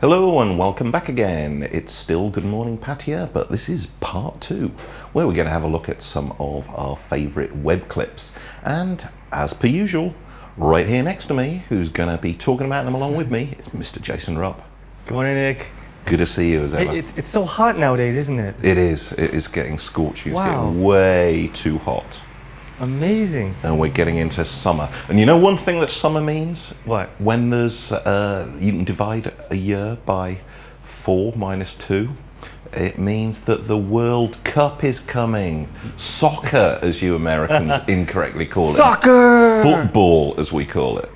Hello and welcome back again. It's still Good Morning Pattaya, but this is part 2, where we're going to have a look at some of our favourite web clips. And as per usual, right here next to me, who's going to be talking about them along with me, is Mr. Jason Rupp. Good morning, Nick. Good to see you as ever. Hey, it's so hot nowadays, isn't it? It is. It is getting scorching. Wow. It's getting way too hot. Amazing. And we're getting into summer. And you know one thing that summer means? What? When there's, you can divide a year by 4 minus 2. It means that the World Cup is coming. Soccer, as you Americans incorrectly call it. Soccer! Football, as we call it.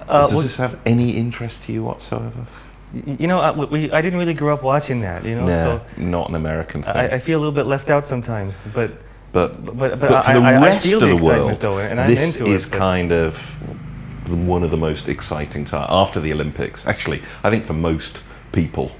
Does this have any interest to you whatsoever? You know, I didn't really grow up watching that, you know? No, So not an American thing. I feel a little bit left out sometimes, but for the rest of the world, though, and I'm this into is kind of one of the most exciting times after the Olympics. Actually, I think for most people,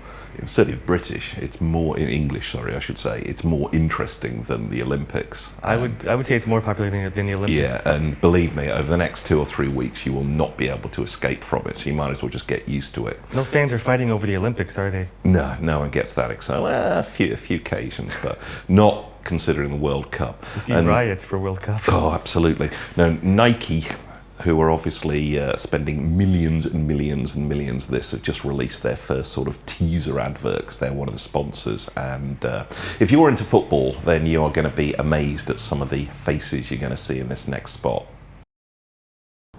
certainly British, it's more in English. Sorry, I should say it's more interesting than the Olympics. I would say it's more popular than the Olympics. Yeah, and believe me, over the next 2 or 3 weeks, you will not be able to escape from it. So you might as well just get used to it. No fans are fighting over the Olympics, are they? No, no one gets that excited. Well, a few occasions, but not considering the World Cup. You see riots for World Cup. Oh, absolutely. Now, Nike, who are obviously spending millions and millions and millions this, have just released their first sort of teaser adverts. They're one of the sponsors. And if you're into football, then you are going to be amazed at some of the faces you're going to see in this next spot.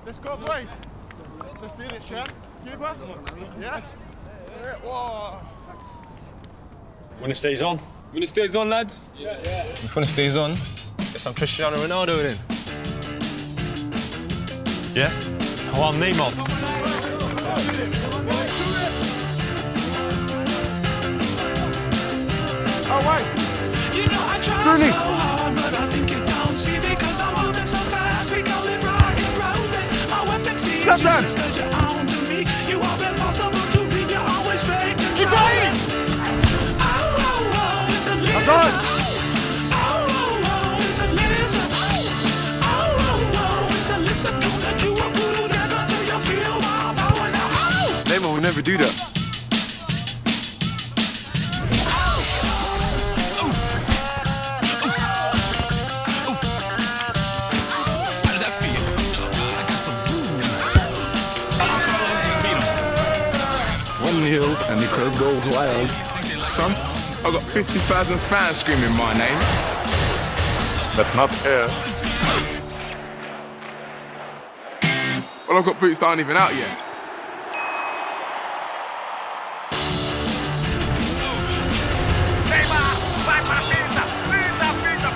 Let's go, boys. Let's do it, champ. Keeper? Yeah? Whoa. When it stays on. When it stays on, lads. Yeah. If when it stays on, guess I'm Cristiano Ronaldo then. Yeah? Oh, I'm Neymar. Oh, wait. You know I try so hard, but I think you don't see me, cause I'm moving so fast. We call it rock and rolling. My weapon seems Step down. useless cause you're on to me. You are impossible to beat, you're always fake and Keep going. Oh, it's a lizard. I'm done. Oh, it's a lizard. Oh, it's a lizard. Gonna do a voodoo dance until you feel my power now. Neymar will never do that. How does that feel? I got some blues. 1-0 and the crowd goes wild. Son, I got 50,000 fans screaming my name. That's not fair. Well, I've got boots that aren't even out yet. Neymar, vai pra pista,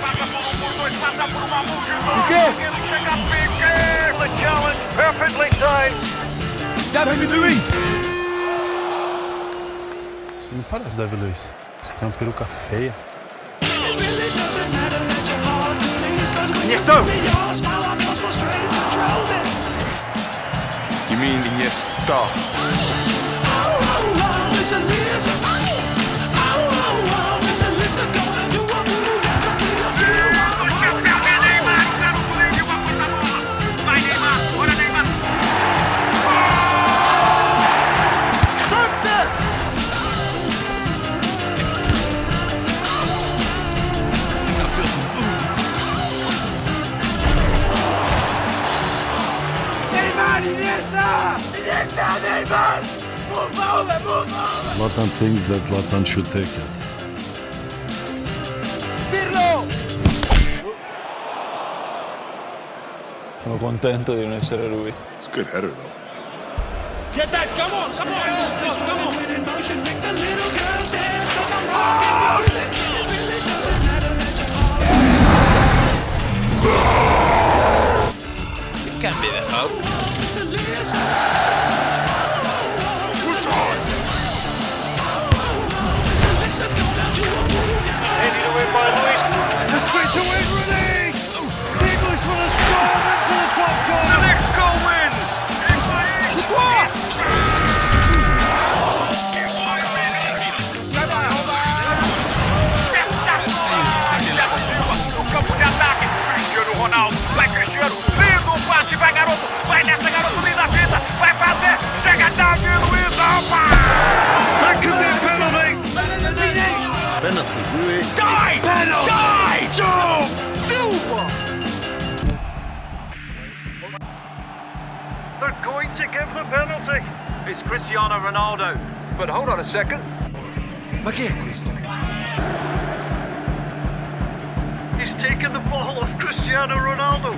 passa por dois, passa por uma multidão. Ele chega a pique, the challenge, perfectly timed. David Luiz! Você não parece Davi Luiz. Você tem uma peruca feia. It really doesn't matter that you're hard to please, cause when Yes, you sir. give me your smile, I go so straight controlling. You mean yes, star? Oh, it's a lizard. Oh, it's a lizard. Gonna do a voodoo dance until you feel my power now. Neymar, zero comigo, uma coisa boa. Vai Neymar, bora Neymar. Sunset! I feel some food. Neymar, Iniesta! Iniesta, Neymar! Move over, move over! Zlatan thinks that Zlatan should take it. Sono contento di non essere lui. It's a good header, though. Get that, come on, come on! This woman in motion, make the little girls dance, cause I'm rocking with it. It really doesn't matter that you're hard. It can't be the hope. It's a lizard. Heading away by Luis. The straight to win, Renee. The Englishman has scored into the top The corner. next goal wins! No campo de ataque, Cristiano Ronaldo, vai Cristiano, lindo passe, vai garoto, vai nessa garoto, linda fita, vai They're going to give the penalty. It's Cristiano Ronaldo. But hold on a second. Ma che è questo? He's taken the ball off Cristiano Ronaldo.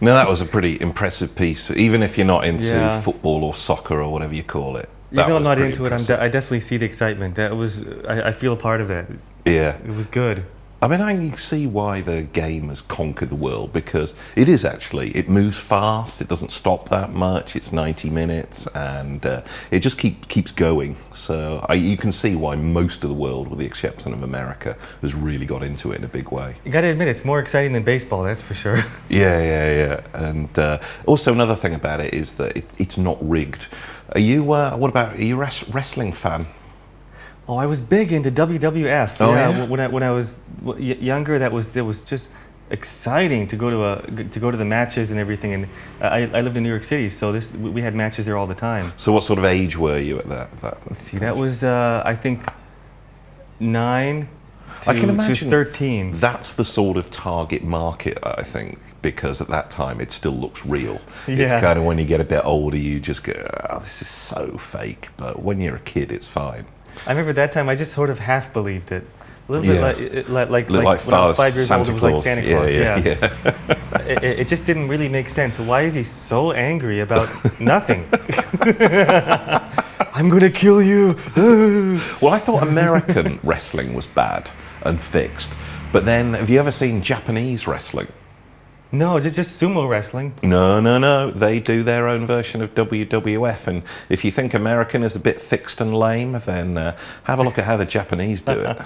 Now that was a pretty impressive piece, even if you're not into Yeah. football or soccer or whatever you call it. Even though I'm was not pretty into it, impressive. I definitely see the excitement. That was, I feel a part of that. Yeah. It was good. I mean, I can see why the game has conquered the world, because it is actually, it moves fast, it doesn't stop that much, it's 90 minutes, and it just keeps going. So you can see why most of the world, with the exception of America, has really got into it in a big way. You gotta admit, it's more exciting than baseball, that's for sure. Yeah. And also another thing about it is that it's not rigged. Are you, are you a wrestling fan? Oh, I was big into WWF. Oh, yeah? When I was younger, it was just exciting to go to the matches and everything. And I lived in New York City, so we had matches there all the time. So what sort of age were you at that? Let's see, that was I think 9 I can to imagine 13. That's the sort of target market, I think, because at that time it still looks real. It's Yeah. kind of when you get a bit older, you just go, oh, this is so fake. But when you're a kid, it's fine. I remember that time I just sort of half believed it. A little Yeah. bit like Looked like when I was 5 years Santa old, it was like Claus. Santa Claus. Yeah. It just didn't really make sense. Why is he so angry about nothing? I'm gonna kill you. Well, I thought American wrestling was bad and fixed. But then, have you ever seen Japanese wrestling? No, just sumo wrestling. No. They do their own version of WWF. And if you think American is a bit fixed and lame, then have a look at how the Japanese do it.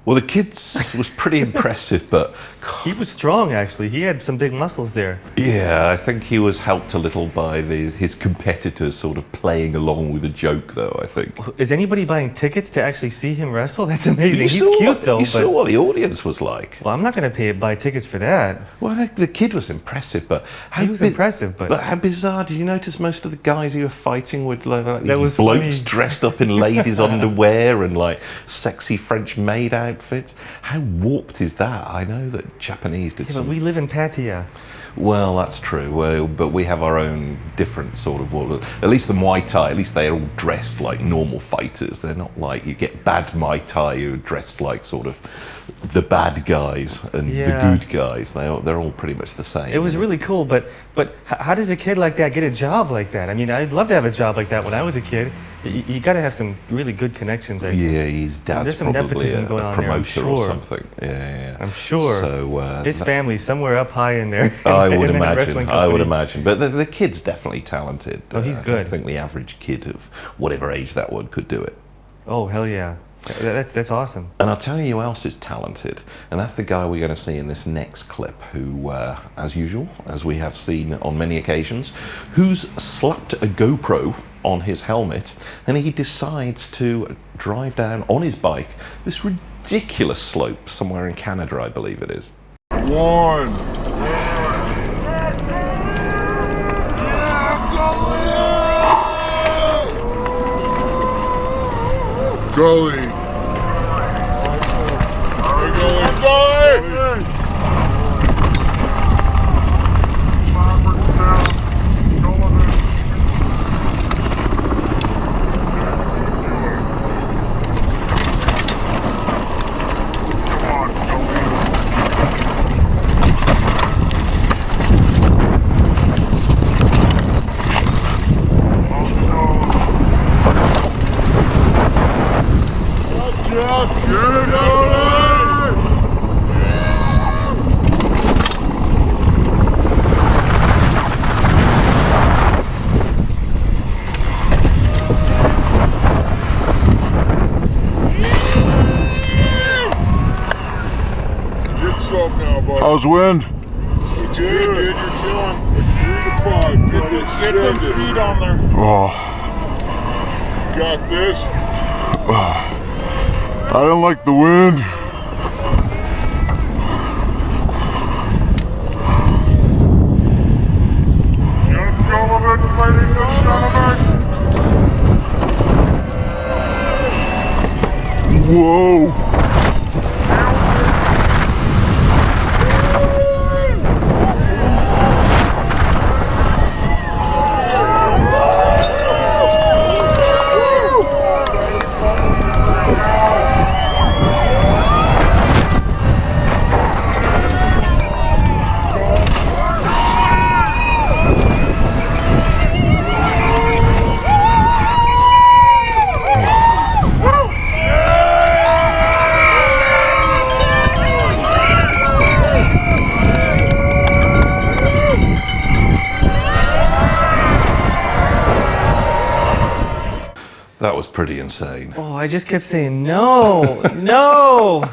Well, the kids was pretty impressive, but He was strong, actually. He had some big muscles there. yeah, I think he was helped a little by his competitors sort of playing along with the joke, though, I think. Is anybody buying tickets to actually see him wrestle? That's amazing. He's saw cute, though. You but, saw what the audience was like. well, I'm not going to buy tickets for that. Well, the kid was impressive, but He was impressive, but how bizarre! Did you notice most of the guys he were fighting were like these was blokes funny. dressed up in ladies' underwear and like sexy French maid outfits? How warped is that? I know that Japanese did yeah, some. but we live in Pattaya. Well, that's true. Well, but we have our own different sort of. Well, at least the Muay Thai, at least they're all dressed like normal fighters. They're not like you get bad Muay Thai who are dressed like sort of the bad guys and Yeah. the good guys. They're all pretty much the same. It was really cool, but how does a kid like that get a job like that? I mean, I'd love to have a job like that when I was a kid. You got to have some really good connections. I think. Yeah, his dad's There's some probably nepotism going a on there, I'm promoter or sure. something. Yeah. I'm sure. So His family's somewhere up high in there. I in would that imagine. wrestling I would company. imagine. But the kid's definitely talented. Oh, he's I good. think the average kid of whatever age that one could do it. Oh, hell yeah. That's awesome. And I'll tell you who else is talented, and that's the guy we're going to see in this next clip, who, as usual, as we have seen on many occasions, who's slapped a GoPro on his helmet, and he decides to drive down on his bike this ridiculous slope somewhere in Canada, I believe it is. 1, Goalie. Goalie. How's wind? Good, dude. You're chilling. 3 to 5. Get some speed on there. Oh. Got this. I don't like the wind. Whoa. That was pretty insane. Oh, I just kept saying, no, no,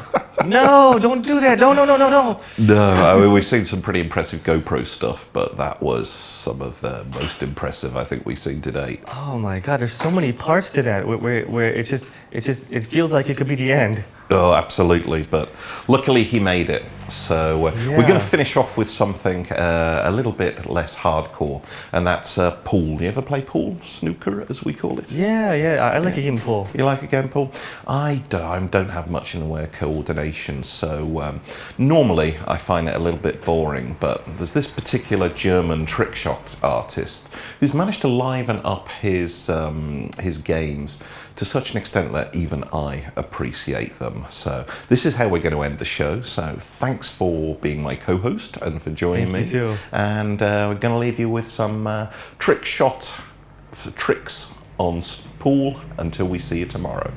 no, don't do that. No, no, no, no, no. No, I mean, we've seen some pretty impressive GoPro stuff, but that was some of the most impressive I think we've seen to date. Oh my God, there's so many parts to that where it feels like it could be the end. Oh, absolutely. But luckily he made it. So we're going to finish off with something a little bit less hardcore, and that's pool. You ever play pool? Snooker, as we call it? Yeah, I like a game of pool. You like a game of pool? I don't have much in the way of coordination, so normally I find it a little bit boring, but there's this particular German trick shot artist who's managed to liven up his games to such an extent that even I appreciate them. So this is how we're going to end the show. So thanks for being my co-host and for joining me. Thank you too. And we're going to leave you with some trick shot tricks on pool until we see you tomorrow.